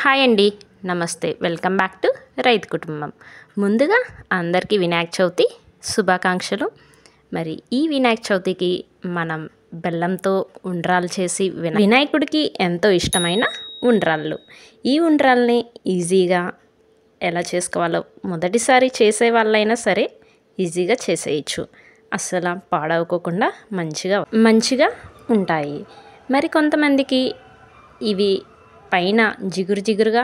Hi అండి, నమస్తే. Welcome back to రైతు కుటుంబం. ముందుగా అందరికీ వినాయక చవితి శుభాకాంక్షలు. మరి ఈ వినాయక చవితికి మనం బెల్లంతో ఉండ్రాలు చేసి వినాయకుడికి ఎంతో ఇష్టమైన ఉండ్రాళ్ళు. ఈ ఉండ్రాల్ని ఈజీగా ఎలా చేసుకోవాలో మొదటిసారి చేసే వాళ్ళైనా సరే ఈజీగా చేసేయచ్చు. అస్సలు పాడవుకోకుండా మంచిగా ఉంటాయి. మరి కొంతమందికి ఇవి పైన జిగురుగా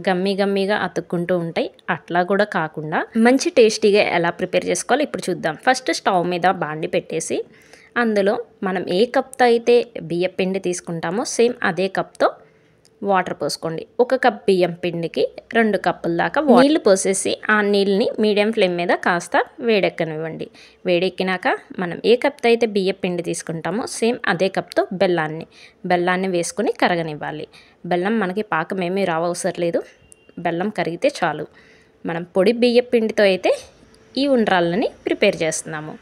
గమ్మిగా అతుక్కుంటూ ఉంటాయి. అట్లా కూడా కాకుండా మంచి టేస్టీగా ఎలా ప్రిపేర్ చేసుకోవాలో ఇప్పుడు చూద్దాం. ఫస్ట్ స్టవ్ మీద బాండి పెట్టేసి అందులో మనం ఏ కప్తో అయితే బియ్యం పిండి తీసుకుంటామో సేమ్ అదే కప్తో వాటర్ పోసుకోండి. 1 కప్ బియ్యం పిండికి 2 కప్పుల దాకా నీళ్లు పోసేసి ఆ నీళ్ళని మీడియం ఫ్లేమ్ మీద కాస్త వేడెక్కనివ్వండి. వేడెక్కినాక మనం ఏ కప్తో అయితే బియ్యం పిండి తీసుకుంటామో సేమ్ అదే కప్తో బెల్లాన్ని వేసుకుని కరగనివ్వాలి. బెల్లం మనకి పాకం ఏమీ రావసరం లేదు, బెల్లం కరిగితే చాలు. మనం పొడి బియ్యం పిండితో అయితే ఈ ఉండ్రాళ్ళని ప్రిపేర్ చేస్తున్నాము.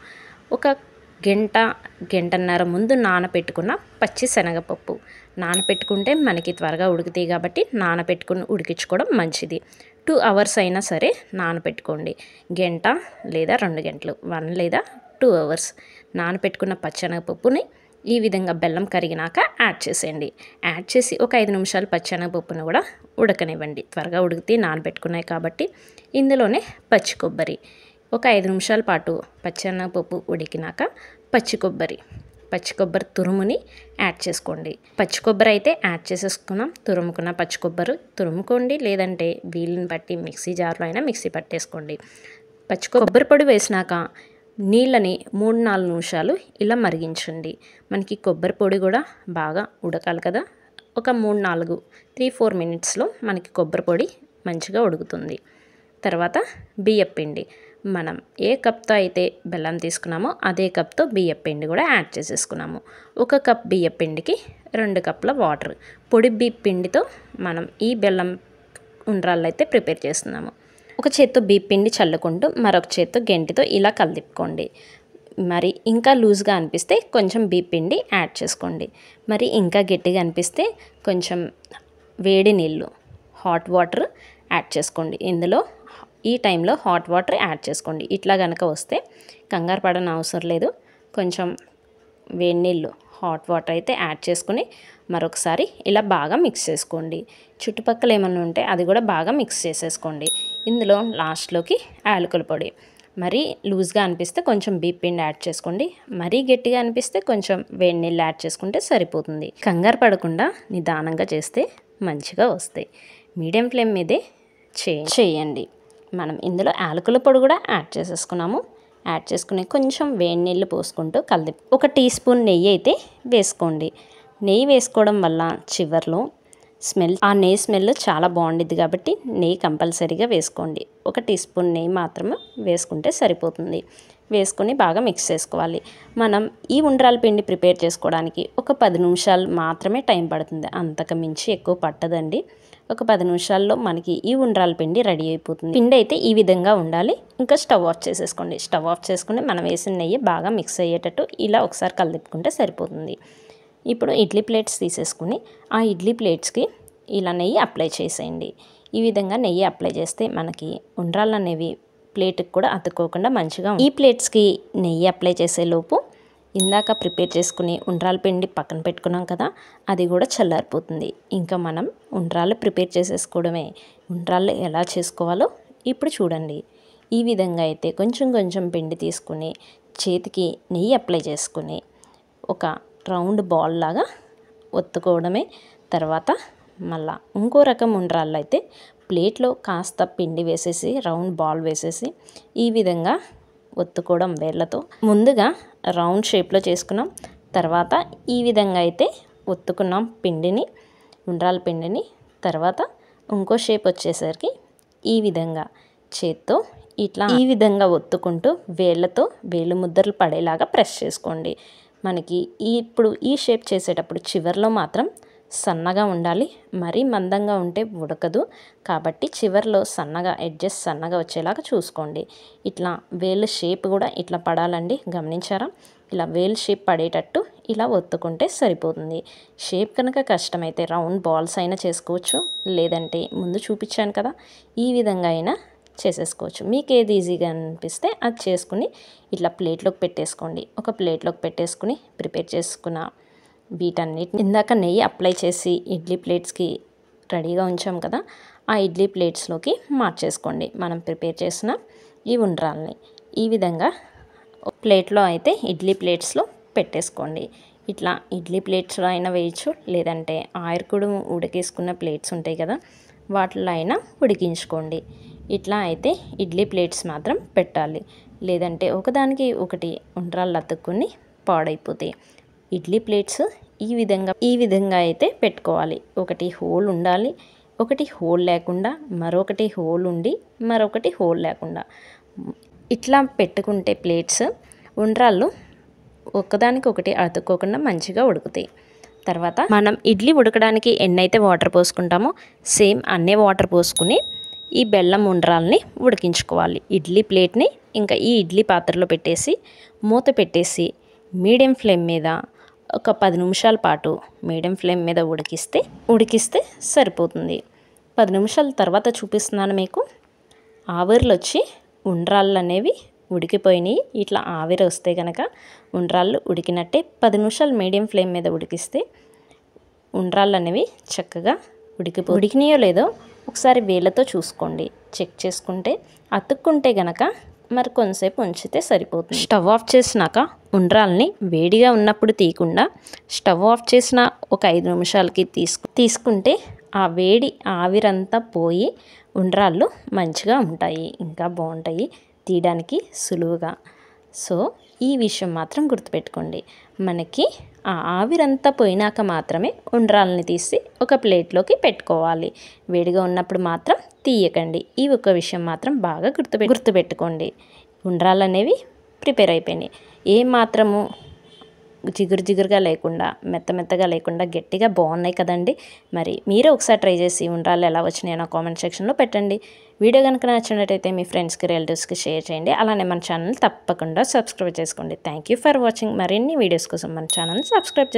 ఒక గంటన్నర ముందు నానబెట్టుకున్న పచ్చి శనగపప్పు. నానబెట్టుకుంటే మనకి త్వరగా ఉడుకుతాయి కాబట్టి నానబెట్టుకుని ఉడికించుకోవడం మంచిది. 2 అవర్స్ అయినా సరే నానబెట్టుకోండి. గంట లేదా 2 గంటలు, 1 లేదా 2 అవర్స్ నానబెట్టుకున్న పచ్చెనగపప్పుని ఈ విధంగా బెల్లం కరిగినాక యాడ్ చేసేయండి. యాడ్ చేసి ఒక 5 నిమిషాలు పచ్చెనగపప్పును కూడా ఉడకనివ్వండి. త్వరగా ఉడికితే నానబెట్టుకున్నాయి కాబట్టి ఇందులోనే పచ్చి కొబ్బరి ఒక 5 నిమిషాల పాటు పచ్చెనగపప్పు ఉడికినాక పచ్చి కొబ్బరి తురుముని యాడ్ చేసుకోండి. పచ్చి కొబ్బరి అయితే యాడ్ చేసేసుకున్నాం. తురుముకున్న పచ్చి కొబ్బరి తురుముకోండి, లేదంటే వీలుని బట్టి మిక్సీ జార్లో అయినా మిక్సీ పట్టేసుకోండి. కొబ్బరి పొడి వేసినాక నీళ్ళని 3-4 నిమిషాలు ఇలా మరిగించండి. మనకి కొబ్బరి పొడి కూడా బాగా ఉడకాలి కదా. ఒక 3-4 మినిట్స్లో మనకి కొబ్బరి పొడి మంచిగా ఉడుకుతుంది. తర్వాత బియ్యం పిండి మనం ఏ కప్తో అయితే బెల్లం తీసుకున్నామో అదే కప్తో బియ్యం పిండి కూడా యాడ్ చేసేసుకున్నాము. 1 కప్ బియ్యం పిండికి 2 కప్పుల వాటర్. పొడి బియ్యం పిండితో మనం ఈ బెల్లం ఉండ్రాళ్ళు అయితే ప్రిపేర్ చేస్తున్నాము. ఒక చేత్తో బియ్యం పిండి చల్లుకుంటూ మరొక చేత్తో గెంటితో ఇలా కలిపుకోండి. మరి ఇంకా లూజ్గా అనిపిస్తే కొంచెం బియ్యం పిండి యాడ్ చేసుకోండి. మరి ఇంకా గట్టిగా అనిపిస్తే కొంచెం వేడి నీళ్ళు హాట్ వాటర్ యాడ్ చేసుకోండి. ఈ టైంలో హాట్ వాటర్ యాడ్ చేసుకోండి. ఇట్లా కనుక వస్తే కంగారు పడని అవసరం లేదు. కొంచెం వేడి నీళ్ళు హాట్ వాటర్ అయితే యాడ్ చేసుకుని మరొకసారి ఇలా బాగా మిక్స్ చేసుకోండి. చుట్టుపక్కల ఏమన్నా ఉంటే అది కూడా బాగా మిక్స్ చేసేసుకోండి. ఇందులో లాస్ట్లోకి యాలకుల పొడి. మరీ లూజ్గా అనిపిస్తే కొంచెం బియ్యం పిండి యాడ్ చేసుకోండి. మరీ గట్టిగా అనిపిస్తే కొంచెం వేడి నీళ్ళు యాడ్ చేసుకుంటే సరిపోతుంది. కంగారు పడకుండా నిదానంగా చేస్తే మంచిగా వస్తాయి. మీడియం ఫ్లేమ్ మీదే చేయండి. మనం ఇందులో యాలకుల పొడి కూడా యాడ్ చేసేసుకున్నాము. యాడ్ చేసుకుని కొంచెం వేడి నీళ్ళు పోసుకుంటూ కలిపి 1 టీ స్పూన్ నెయ్యి అయితే వేసుకోండి. నెయ్యి వేసుకోవడం వల్ల చివర్లో నెయ్యి స్మెల్ చాలా బాగుండిద్ది కాబట్టి నెయ్యి కంపల్సరీగా వేసుకోండి. 1 టీ స్పూన్ నెయ్యి మాత్రమే వేసుకుంటే సరిపోతుంది. వేసుకొని బాగా మిక్స్ చేసుకోవాలి. మనం ఈ ఉండ్రాల పిండి ప్రిపేర్ చేసుకోవడానికి ఒక 10 నిమిషాలు మాత్రమే టైం పడుతుంది. అంతకు మించి ఎక్కువ పట్టదండి. ఒక 10 నిమిషాల్లో మనకి ఈ ఉండ్రాల పిండి రెడీ అయిపోతుంది. పిండి అయితే ఈ విధంగా ఉండాలి. ఇంకా స్టవ్ ఆఫ్ చేసేసుకోండి. స్టవ్ ఆఫ్ చేసుకుని మనం వేసిన నెయ్యి బాగా మిక్స్ అయ్యేటట్టు ఇలా ఒకసారి కలుపుకుంటే సరిపోతుంది. ఇప్పుడు ఇడ్లీ ప్లేట్స్ తీసేసుకుని ఆ ఇడ్లీ ప్లేట్స్కి ఇలా నెయ్యి అప్లై చేసేయండి. ఈ విధంగా నెయ్యి అప్లై చేస్తే మనకి ఉండ్రాళ్ళు అనేవి ప్లేట్కి కూడా అతుక్కోకుండా మంచిగా ఈ ప్లేట్స్కి నెయ్యి అప్లై చేసేలోపు ఇందాక ప్రిపేర్ చేసుకుని ఉండ్రాల పిండి పక్కన పెట్టుకున్నాం కదా, అది కూడా చల్లారిపోతుంది. ఇంకా మనం ఉండ్రాళ్ళు ప్రిపేర్ చేసేసుకోవడమే. ఉండ్రాళ్ళు ఎలా చేసుకోవాలో ఇప్పుడు చూడండి. ఈ విధంగా అయితే కొంచెం పిండి తీసుకుని చేతికి నెయ్యి అప్లై చేసుకుని ఒక రౌండ్ బాల్ లాగా ఒత్తుకోవడమే. తర్వాత మళ్ళా ఇంకో రకం ఉండ్రాళ్ళు అయితే ప్లేట్లో కాస్త పిండి వేసేసి రౌండ్ బాల్ వేసేసి ఈ విధంగా ఒత్తుకోవడం వేళ్ళతో. ముందుగా రౌండ్ షేప్లో చేసుకున్నాం. తర్వాత ఈ విధంగా అయితే ఒత్తుకున్నాం ఉండ్రాల పిండిని. తర్వాత ఇంకో షేప్ వచ్చేసరికి ఈ విధంగా చేత్తో ఇట్లా ఈ విధంగా ఒత్తుకుంటూ వేళ్ళు ముద్దలు పడేలాగా ప్రెస్ చేసుకోండి. మనకి ఇప్పుడు ఈ షేప్ చేసేటప్పుడు చివర్లో మాత్రం సన్నగా ఉండాలి. మరీ మందంగా ఉంటే ఉడకదు కాబట్టి చివర్లో ఎడ్జెస్ సన్నగా వచ్చేలాగా చూసుకోండి. ఇట్లా వేలు షేప్ కూడా ఇట్లా పడాలండి. గమనించారా? ఇలా వేలు షేప్ పడేటట్టు ఇలా ఒత్తుకుంటే సరిపోతుంది. షేప్ కనుక కష్టమైతే రౌండ్ బాల్స్ అయినా చేసుకోవచ్చు, లేదంటే ముందు చూపించాను కదా ఈ విధంగా అయినా చేసేసుకోవచ్చు. మీకు ఏది ఈజీగా అనిపిస్తే అది చేసుకుని ఇట్లా ప్లేట్లోకి పెట్టేసుకోండి. ఒక ప్లేట్లోకి పెట్టేసుకుని ప్రిపేర్ చేసుకున్న వీటన్నిటిని ఇందాక నెయ్యి అప్లై చేసి ఇడ్లీ ప్లేట్స్కి రెడీగా ఉంచాం కదా, ఆ ఇడ్లీ ప్లేట్స్లోకి మార్చేసుకోండి. మనం ప్రిపేర్ చేసిన ఈ ఉండ్రాల్ని ఈ విధంగా ప్లేట్లో అయితే ఇడ్లీ ప్లేట్స్లో పెట్టేసుకోండి. ఇట్లా ఇడ్లీ ప్లేట్స్లో అయినా వేయచ్చు, లేదంటే ఆయిర్కుడు ఉడికేసుకున్న ప్లేట్స్ ఉంటాయి కదా వాటిలో అయినా ఉడికించుకోండి. ఇట్లా అయితే ఇడ్లీ ప్లేట్స్ మాత్రం పెట్టాలి, లేదంటే ఒకదానికి ఒకటి ఉండ్రాళ్ళు అతుక్కుని పాడైపోతాయి. ఇడ్లీ ప్లేట్స్ ఈ విధంగా అయితే పెట్టుకోవాలి. ఒకటి హోల్ ఉండాలి, ఒకటి హోల్ లేకుండా, మరొకటి హోల్ ఉండి, మరొకటి హోల్ లేకుండా ఇట్లా పెట్టుకుంటే ప్లేట్స్ ఉండ్రాళ్ళు ఒకదానికొకటి అతుక్కోకుండా మంచిగా ఉడుకుతాయి. తర్వాత మనం ఇడ్లీ ఉడకడానికి ఎన్నైతే వాటర్ పోసుకుంటామో సేమ్ అన్నే వాటర్ పోసుకుని ఈ బెల్లం ఉండ్రాల్ని ఉడికించుకోవాలి. ఇడ్లీ ప్లేట్ని ఇంకా ఈ ఇడ్లీ పాత్రలో పెట్టేసి మూత పెట్టేసి మీడియం ఫ్లేమ్ మీద ఒక 10 నిమిషాల పాటు మీడియం ఫ్లేమ్ మీద ఉడికిస్తే సరిపోతుంది. 10 నిమిషాల తర్వాత చూపిస్తున్నాను మీకు. ఆవిర్లు వచ్చి ఉండ్రాళ్ళు అనేవి ఉడికిపోయినాయి. ఇట్లా ఆవిరి వస్తే కనుక ఉండ్రాళ్ళు ఉడికినట్టే. 10 నిమిషాలు మీడియం ఫ్లేమ్ మీద ఉడికిస్తే ఉండ్రాళ్ళు అనేవి చక్కగా ఉడికినాయో లేదో ఒకసారి వేళ్ళతో చూసుకోండి. చెక్ చేసుకుంటే అతుక్కుంటే గనక మరి కొంతసేపు ఉంచితే సరిపోతుంది. స్టవ్ ఆఫ్ చేసినాక ఉండ్రాల్ని వేడిగా ఉన్నప్పుడు తీయకుండా స్టవ్ ఆఫ్ చేసిన ఒక 5 నిమిషాలకి తీసుకుంటే ఆ వేడి ఆవిరంతా పోయి ఉండ్రాళ్ళు మంచిగా ఉంటాయి, ఇంకా బాగుంటాయి తీయడానికి సులువుగా. సో ఈ విషయం మాత్రం గుర్తుపెట్టుకోండి. మనకి ఆ ఆవిరంతా పోయినాక మాత్రమే ఉండ్రాలని తీసి ఒక ప్లేట్లోకి పెట్టుకోవాలి. వేడిగా ఉన్నప్పుడు మాత్రం తీయకండి. ఈ ఒక విషయం మాత్రం బాగా గుర్తుపెట్టుకోండి. ఉండ్రాలు అనేవి ప్రిపేర్ అయిపోయినాయి. ఏ మాత్రము జిగురుగా లేకుండా, మెత్తగా లేకుండా గట్టిగా బాగున్నాయి కదండి. మరి మీరు ఒకసారి ట్రై చేసి ఉండ్రాళ్ళు ఎలా వచ్చినాయో నా కామెంట్ సెక్షన్లో పెట్టండి. వీడియో కనుక నచ్చినట్టయితే మీ ఫ్రెండ్స్కి, రిలేటివ్స్కి షేర్ చేయండి. అలానే మన ఛానల్ తప్పకుండా సబ్స్క్రైబ్ చేసుకోండి. Thank you for watching. మరిన్ని వీడియోస్ కోసం మన ఛానల్ సబ్స్క్రైబ్